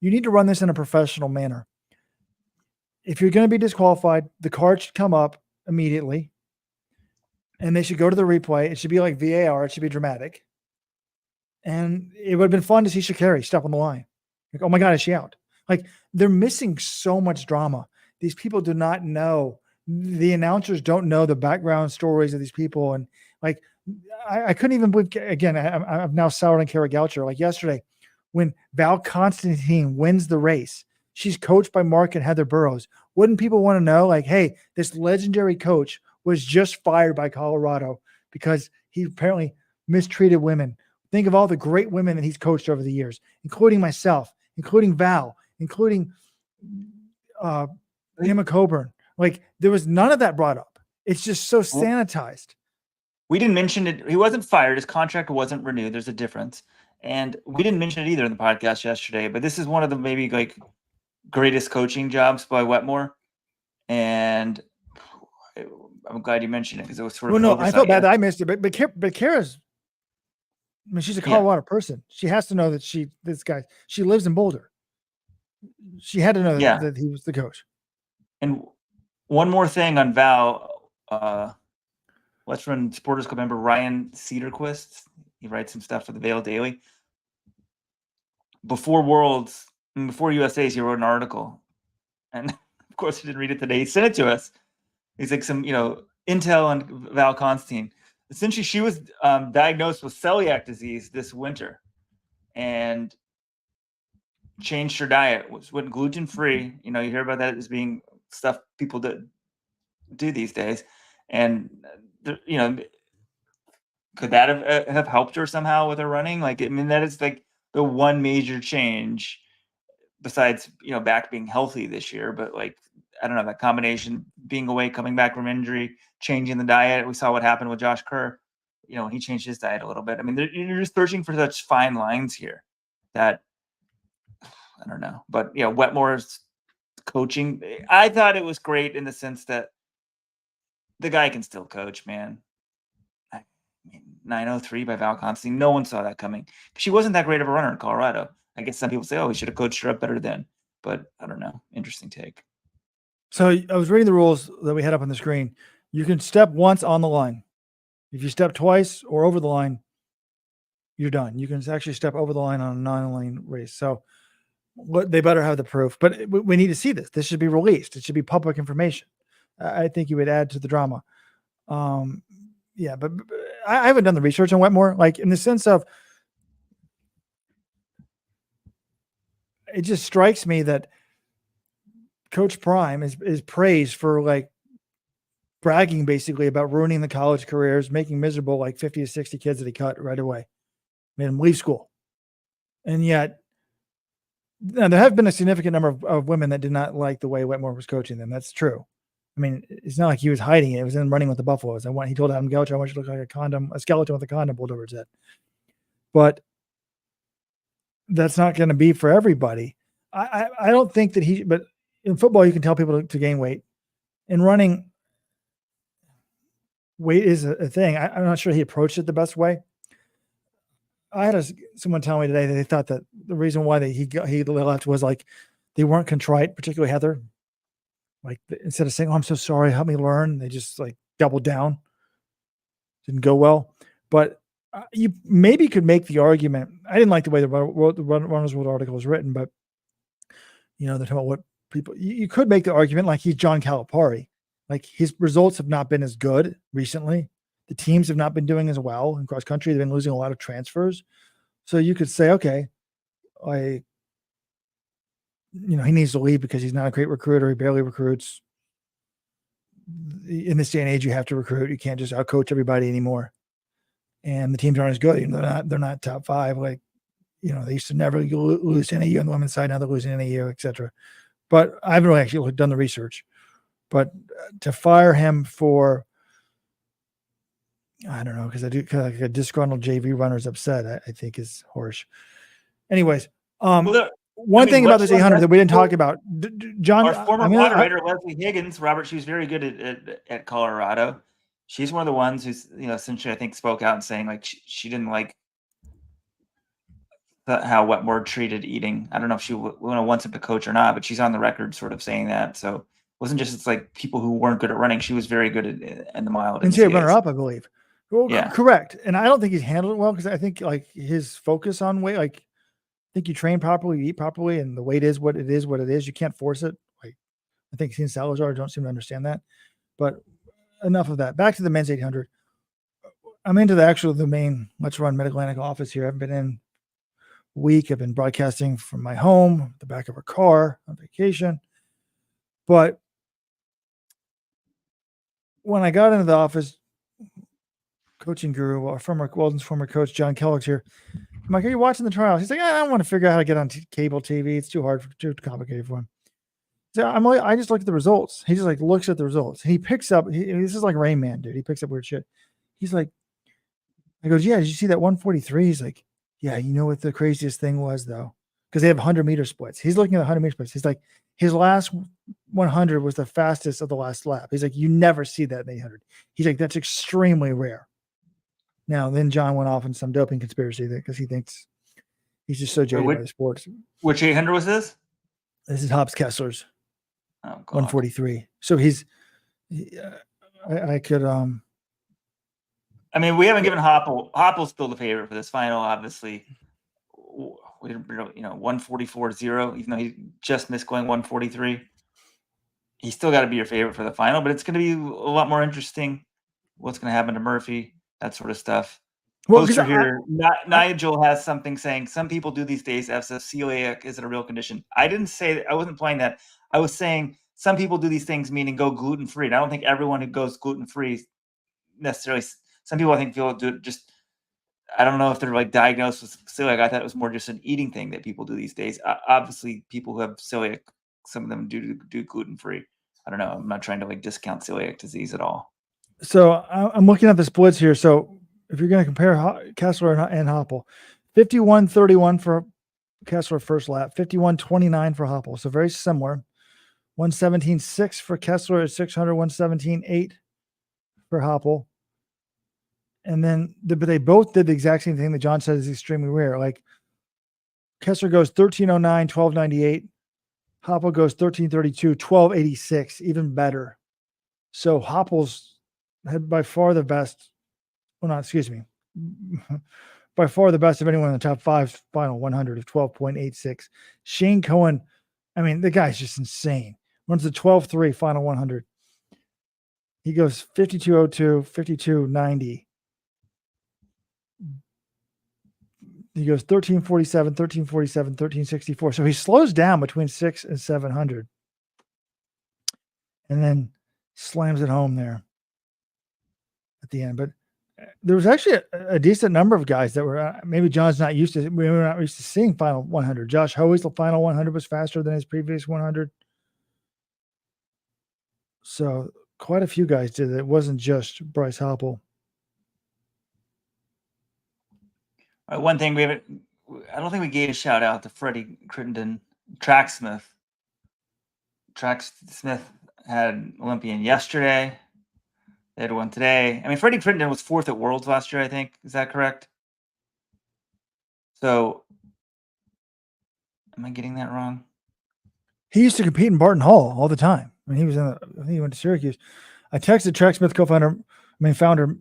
S1: You need to run this in a professional manner. If you're going to be disqualified, the card should come up immediately, and they should go to the replay. It should be like VAR. It should be dramatic. And it would have been fun to see Sha'Carri step on the line. Like, oh my God, is she out? Like, they're missing so much drama. These people do not know. The announcers don't know the background stories of these people. And like, I couldn't even believe, again, I'm now soured on Kara Goucher. Like yesterday, when Val Constantine wins the race, she's coached by Mark and Heather Burrows. Wouldn't people want to know, like, hey, this legendary coach was just fired by Colorado because he apparently mistreated women. Think of all the great women that he's coached over the years, including myself, including Val, including Emma Coburn. Like, there was none of that brought up. It's just so sanitized.
S3: We didn't mention it. He wasn't fired. His contract wasn't renewed. There's a difference. And we didn't mention it either in the podcast yesterday, but this is one of the maybe like greatest coaching jobs by Wetmore. And I'm glad you mentioned it because it was sort of.
S1: Well, no, I felt bad that I missed it, but Kara's, I mean, she's a Colorado person. She has to know that she lives in Boulder. She had to know that he was the coach.
S3: And one more thing on Val, Let's Run Supporters Club member Ryan Cedarquist. He writes some stuff for the Vail Daily. Before USA's, he wrote an article. And of course, he didn't read it today. He sent it to us. He's like some, intel on Val Constantine. Essentially, she was diagnosed with celiac disease this winter and changed her diet, went gluten-free. You hear about that as being stuff people do these days. And, could that have helped her somehow with her running? Like, I mean, that is like the one major change besides, back being healthy this year. But like, I don't know, that combination, being away, coming back from injury, changing the diet. We saw what happened with Josh Kerr. He changed his diet a little bit. I mean, you're just searching for such fine lines here that I don't know. But Wetmore's coaching, I thought it was great in the sense that the guy can still coach, man. 903 by Val Constantine. No one saw that coming. She wasn't that great of a runner in Colorado. I guess some people say, oh, we should have coached her up better then. But I don't know. Interesting take.
S1: So I was reading the rules that we had up on the screen. You can step once on the line. If you step twice or over the line, you're done. You can actually step over the line on a non-lane race. So they better have the proof. But we need to see this. This should be released. It should be public information. I think you would add to the drama. Yeah, but I haven't done the research on Wetmore, like in the sense of it just strikes me that Coach Prime is praised for like bragging basically about ruining the college careers, making miserable like 50 to 60 kids that he cut right away, made them leave school. And yet there have been a significant number of women that did not like the way Wetmore was coaching them. That's true. I mean, it's not like he was hiding it. It was in Running with the Buffaloes. He told Adam Goucher, I want you to look like a skeleton with a condom pulled over his head. But that's not going to be for everybody. I don't think that but in football, you can tell people to gain weight. In running, weight is a thing. I'm not sure he approached it the best way. I had someone tell me today that they thought that the reason why he left was like they weren't contrite, particularly Heather. Like instead of saying, "Oh, I'm so sorry, help me learn," they just like doubled down. Didn't go well, but you maybe could make the argument. I didn't like the way the Runner's World article was written, but they're talking about what people. You could make the argument like he's John Calipari. Like his results have not been as good recently. The teams have not been doing as well in cross country. They've been losing a lot of transfers. So you could say, okay, he needs to leave because he's not a great recruiter. He barely recruits. In this day and age, you have to recruit. You can't just outcoach everybody anymore. And the teams aren't as good. They're not top five. Like, they used to never lose to NAU on the women's side. Now they're losing NAU, et cetera. But I haven't really actually done the research. But to fire him for, I don't know, because like a disgruntled JV runner is upset, I think is harsh. Anyways, one thing about this 800 that we didn't talk about, John.
S3: Our former moderator, Leslie Higgins, Robert, she was very good at Colorado. She's one of the ones who's, essentially, I think, spoke out and saying like she didn't like how Wetmore treated eating. I don't know if she wants him to coach or not, but she's on the record sort of saying that. So it wasn't just it's like people who weren't good at running. She was very good in the mile.
S1: NCAA runner-up, I believe. Well,
S3: yeah,
S1: correct. And I don't think he's handled it well because I think like his focus on weight, like I think you train properly, you eat properly, and the weight is what it is. You can't force it. Like I think Sean Salazar don't seem to understand that. But enough of that. Back to the men's 800. I'm into the main Let's Run Mid-Atlantic office here. I've been in a week. I've been broadcasting from my home, the back of a car on vacation. But when I got into the office, coaching guru, Weldon's former coach, John Kellogg's here. I'm like, are you watching the trials? He's like, I don't want to figure out how to get on cable TV. It's too complicated for him. So I just look at the results. He just like looks at the results. And he picks up, this is like Rain Man, dude. He picks up weird shit. He's like, I goes, yeah, did you see that 143? He's like, yeah, you know what the craziest thing was though? Because they have 100-meter splits. He's looking at the 100-meter splits. He's like, his last 100 was the fastest of the last lap. He's like, you never see that in 800. He's like, that's extremely rare. Now, then John went off on some doping conspiracy because he thinks he's just so jaded by the sports.
S3: Which 800 was this?
S1: This is Hobbs Kessler's 143. So I could.
S3: I mean, we haven't given Hoppel. Hoppel's still the favorite for this final, obviously. 144.0, even though he just missed going 143. He's still got to be your favorite for the final, but it's going to be a lot more interesting. What's going to happen to Murphy? That sort of stuff. Well, poster here. Nigel has something saying some people do these days. Celiac isn't a real condition. I didn't say that. I wasn't implying that. I was saying some people do these things, meaning go gluten free. And I don't think everyone who goes gluten free necessarily. Some people I think do it just. I don't know if they're like diagnosed with celiac. I thought it was more just an eating thing that people do these days. Obviously, people who have celiac, some of them do gluten free. I don't know. I'm not trying to like discount celiac disease at all.
S1: So I'm looking at the splits here. So if you're going to compare Kessler and Hoppel, 51-31 for Kessler first lap, 51-29 for Hoppel. So very similar. 117.6 for Kessler at 600, 117.8 for Hoppel. And then but they both did the exact same thing that John said is extremely rare. Like Kessler goes 1309, 1298. Hoppel goes 1332, 1286, even better. So Hoppel's had by far the best. Well, not, excuse me. By far the best of anyone in the top 5 final 100 of 12.86. Shane Cohen, I mean, the guy's just insane. Runs the 12.3 final 100. He goes 52.02, 52.90. He goes 1347, 1347, 1364. So he slows down between 6 and 700. And then slams it home there at the end. But there was actually a decent number of guys that were maybe John's not used to. We were not used to seeing final 100. Josh Hoey's the final 100 was faster than his previous 100. So quite a few guys did it. It wasn't just Bryce Hoppel.
S3: One thing I don't think we gave a shout out to Freddie Crittenden, Tracksmith. Tracksmith had Olympian yesterday. They had one today. I mean, Freddie Crittenden was 4th at Worlds last year, I think. Is that correct? So, am I getting that wrong?
S1: He used to compete in Barton Hall all the time. I mean, I think he went to Syracuse. I texted Tracksmith founder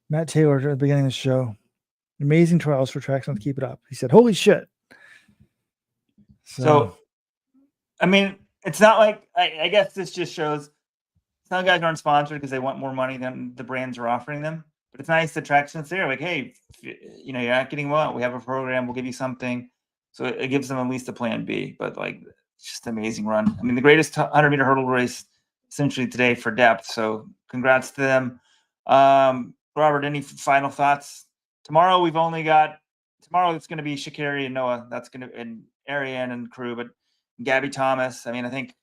S1: Matt Taylor at the beginning of the show. Amazing trials for Tracksmith. Keep it up. He said, "Holy shit!"
S3: So I mean, it's not like I guess this just shows some guys aren't sponsored because they want more money than the brands are offering them. But it's nice that Tracksmith's there. Like, hey, you're not getting well. We have a program. We'll give you something. So it gives them at least a plan B. But like, it's just an amazing run. I mean, the greatest 100-meter hurdle race essentially today for depth. So congrats to them. Robert, any final thoughts? Tomorrow it's going to be Sha'Carri and Noah. And Ariane and crew, but Gabby Thomas. I mean, I think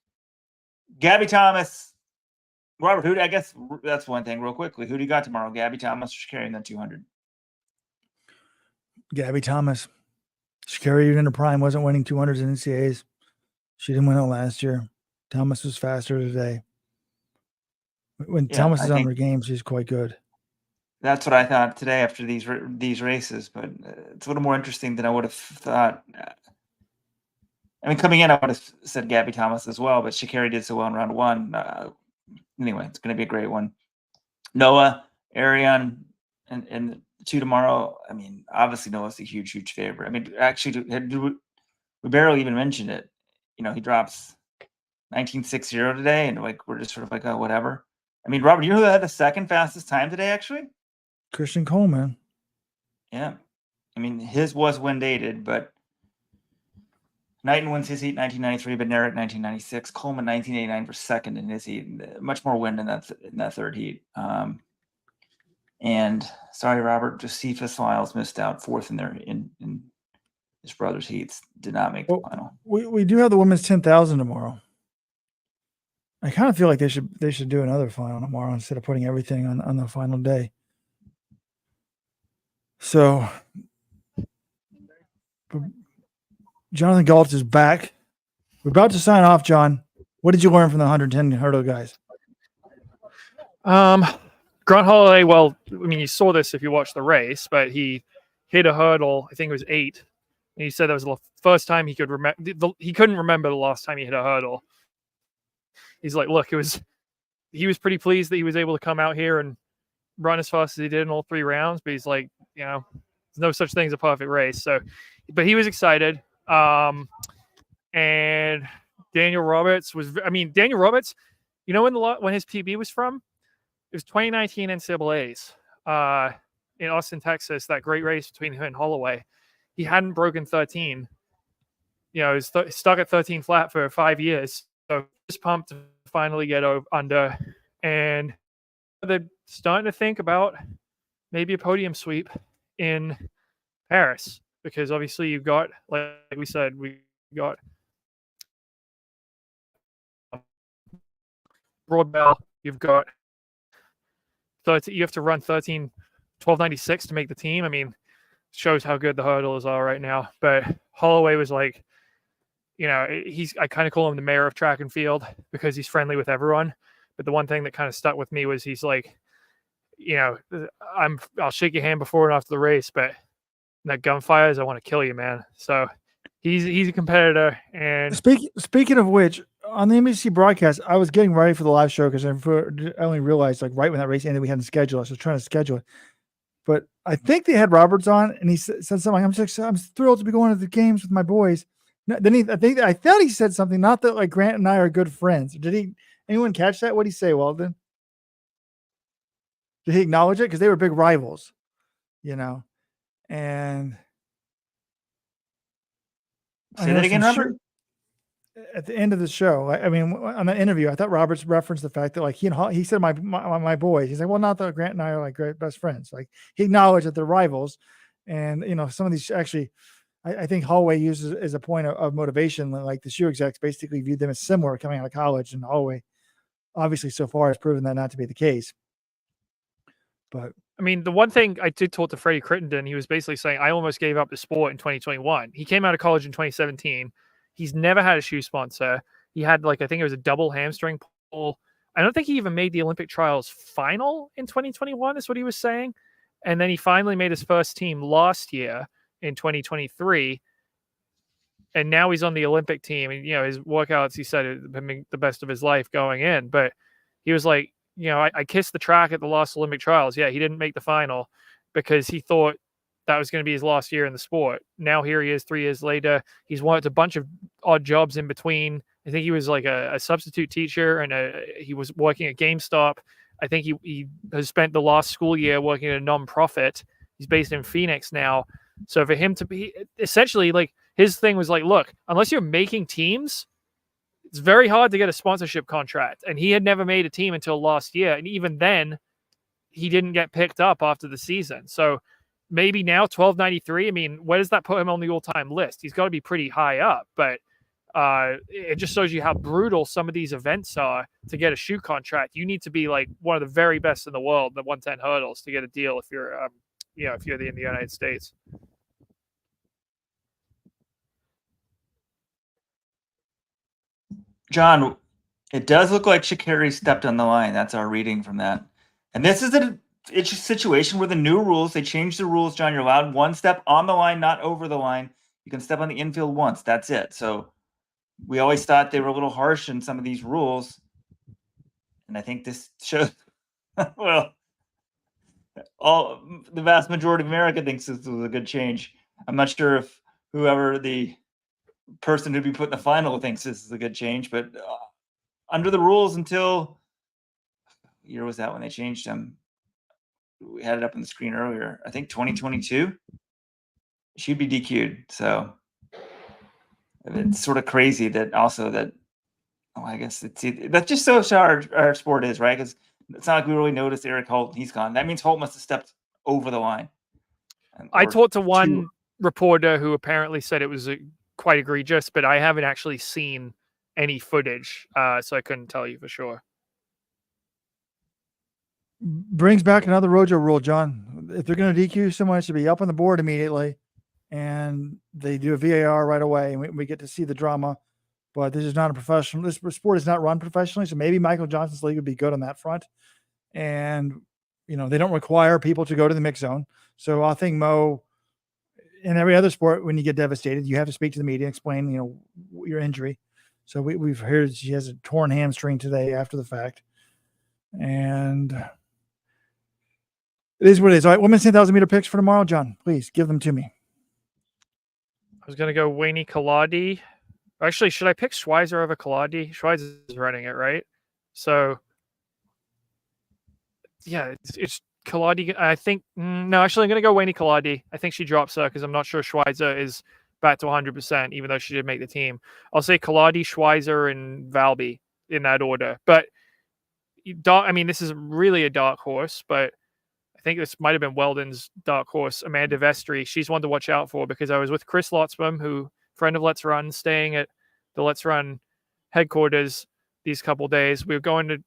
S3: Gabby Thomas, Robert, I guess that's one thing real quickly. Who do you got tomorrow? Gabby Thomas, Sha'Carri, and then 200.
S1: Gabby Thomas. Sha'Carri, even in her prime, wasn't winning 200s in NCAAs. She didn't win it last year. Thomas was faster today. When Thomas is on her game, she's quite good.
S3: That's what I thought today after these races, but it's a little more interesting than I would have thought. I mean, coming in, I would have said Gabby Thomas as well, but Sha'Carri did so well in round 1. Anyway, it's going to be a great one. Noah, Ariane, and 2 tomorrow. I mean, obviously Noah's a huge, huge favorite. I mean, actually, we barely even mentioned it. He drops 19.60 today, and like we're just sort of like, oh, whatever. I mean, Robert, you know who had the second fastest time today, actually?
S1: Christian Coleman.
S3: Yeah. I mean, his was wind dated, but Knighton wins his heat 1993, but Narek 1996. Coleman 1989 for second in his heat. Much more wind in that third heat. And sorry, Robert, Josephus Lyles missed out 4th in his brother's heats. Did not make the final.
S1: We do have the women's 10,000 tomorrow. I kind of feel like they should do another final tomorrow instead of putting everything on the final day. So Jonathan Gault is back. We're about to sign off, John. What did you learn from the 110 hurdle guys?
S2: Grant Holloway, well, I mean, you saw this if you watched the race, but he hit a hurdle, I think it was 8. And he said that was the first time he could remember. He couldn't remember the last time he hit a hurdle. He's like, look, he was pretty pleased that he was able to come out here and run as fast as he did in all 3 rounds. But he's like, there's no such thing as a perfect race. So, but he was excited. And Daniel Roberts, when his PB was from? It was 2019 NCAAs in Austin, Texas, that great race between him and Holloway. He hadn't broken 13. He was stuck at 13 flat for 5 years. So just pumped to finally get under. And they're starting to think about maybe a podium sweep in Paris. Because obviously you've got, like we said, we got broad bell. You've got 13, you have to run 1296 to make the team. I mean, shows how good the hurdlers are right now. But Holloway was like, I kind of call him the mayor of track and field because he's friendly with everyone. But the one thing that kind of stuck with me was he's like, I'll shake your hand before and after the race, but that gunfire is I want to kill you, man. So he's a competitor. And
S1: speaking of which, on the NBC broadcast, I was getting ready for the live show because I only realized like right when that race ended, we hadn't scheduled it. So I was trying to schedule it. But I think they had Roberts on, and he said something like, I'm thrilled to be going to the games with my boys. No, then I thought he said something, not that like Grant and I are good friends. Did anyone catch that? What did he say, Weldon? Did he acknowledge it? Because they were big rivals, and
S3: say that again, Robert.
S1: At the end of the show, I mean, on the interview, I thought Roberts referenced the fact that like he said my boys. He's like, well, not that Grant and I are like great best friends. Like he acknowledged that they're rivals, and some of these actually, I think Holloway uses as a point of motivation. Like the shoe execs basically viewed them as similar coming out of college, and Holloway, obviously, so far has proven that not to be the case. But
S2: I mean, the one thing I did talk to Freddie Crittenden, he was basically saying, I almost gave up the sport in 2021. He came out of college in 2017. He's never had a shoe sponsor. He had I think it was a double hamstring pull. I don't think he even made the Olympic trials final in 2021 is what he was saying. And then he finally made his first team last year in 2023. And now he's on the Olympic team. And, his workouts, he said, have been the best of his life going in. But he was like, I kissed the track at the last Olympic trials. Yeah, he didn't make the final because he thought that was going to be his last year in the sport. Now here he is 3 years later. He's worked a bunch of odd jobs in between. I think he was like a substitute teacher and he was working at GameStop. I think he has spent the last school year working at a nonprofit. He's based in Phoenix now. So for him to be essentially like his thing was like, look, unless you're making teams, it's very hard to get a sponsorship contract. And he had never made a team until last year. And even then, he didn't get picked up after the season. So maybe now 1293. I mean, where does that put him on the all-time list? He's got to be pretty high up. But it just shows you how brutal some of these events are to get a shoe contract. You need to be like one of the very best in the world, the 110 hurdles, to get a deal if you're, if you're in the United States.
S3: John, it does look like Sha'Carri stepped on the line. That's our reading from that. And this is it's a situation where the new rules, they changed the rules, John. You're allowed one step on the line, not over the line. You can step on the infield once. That's it. So we always thought they were a little harsh in some of these rules. And I think this shows, well, the vast majority of America thinks this was a good change. I'm not sure if whoever the person who'd be put in the final thinks this is a good change, but under the rules until what year was that when they changed them? We had it up on the screen earlier. I think 2022. She'd be DQ'd. So it's sort of crazy that I guess that's just so our sport is, right? Because it's not like we really noticed Eric Holt. He's gone. That means Holt must have stepped over the line.
S2: I talked to one reporter who apparently said it was quite egregious, but I haven't actually seen any footage, so I couldn't tell you for sure.
S1: Brings back another Rojo rule, John. If they're going to DQ someone, it should be up on the board immediately, and they do a VAR right away, and we get to see the drama. But this is not a professional. This sport is not run professionally, so maybe Michael Johnson's league would be good on that front. And they don't require people to go to the mix zone. So I think Mo, in every other sport, when you get devastated, you have to speak to the media, explain your injury. So we've heard she has a torn hamstring today after the fact, and it is what it is. All right, women's 10,000 meter picks for tomorrow, John. Please give them to me.
S2: I was going to go Wayne Kaladi. Actually, should I pick Schweizer over Kaladi? Schweizer is running it, right? So, yeah, it's Kaladi. I think, no, actually, I'm going to go Wayne Kaladi. I think she drops her because I'm not sure Schweizer is back to 100%, even though she did make the team. I'll say Kaladi, Schweizer, and Valby in that order. But, this is really a dark horse, but I think this might have been Weldon's dark horse, Amanda Vestry. She's one to watch out for because I was with Chris Lotzbaum, who friend of Let's Run, staying at the Let's Run headquarters these couple days. We were going to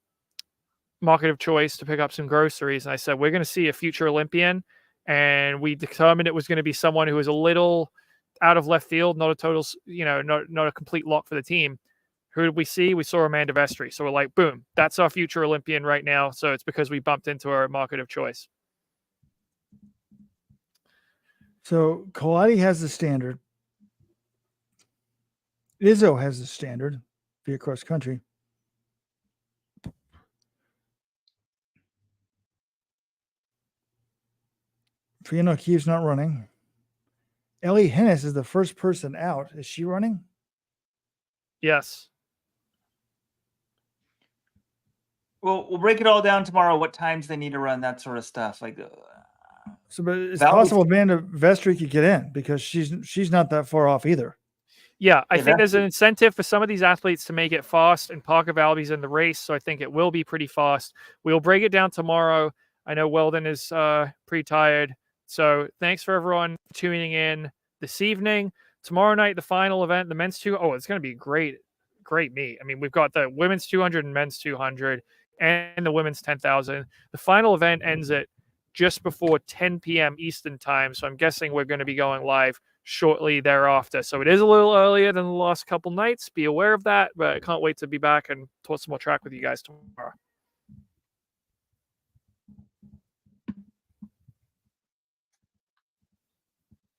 S2: market of choice to pick up some groceries, and I said, we're going to see a future Olympian. And we determined it was going to be someone who was a little out of left field, not a total, not a complete lock for the team. Who did we see? We saw Amanda Vestry. So we're like, boom, that's our future Olympian right now. So it's because we bumped into our market of choice.
S1: So Kaladi has the standard. Izzo has the standard via cross country. Fiona O'Keefe's not running. Ellie Hennis is the first person out. Is she running?
S2: Yes.
S3: Well, we'll break it all down tomorrow. What times they need to run, that sort of stuff. Like,
S1: So, but it's
S3: That was-
S1: possible Amanda Vestry could get in because she's not that far off either.
S2: Yeah, I
S3: Yeah,
S2: think there's
S3: that's-
S2: an incentive for some of these athletes to make it fast, and Parker Valby's in the race, so I think it will be pretty fast. We'll break it down tomorrow. I know Weldon is pretty tired, so thanks for everyone tuning in this evening. Tomorrow night, the final event, the men's it's going to be great meet. I mean, we've got the women's 200 and men's 200 and the women's 10,000. The final event ends at just before 10 p.m. Eastern time, so I'm guessing we're going to be going live shortly thereafter. So it is a little earlier than the last couple nights. Be aware of that, but I can't wait to be back and talk some more track with you guys tomorrow.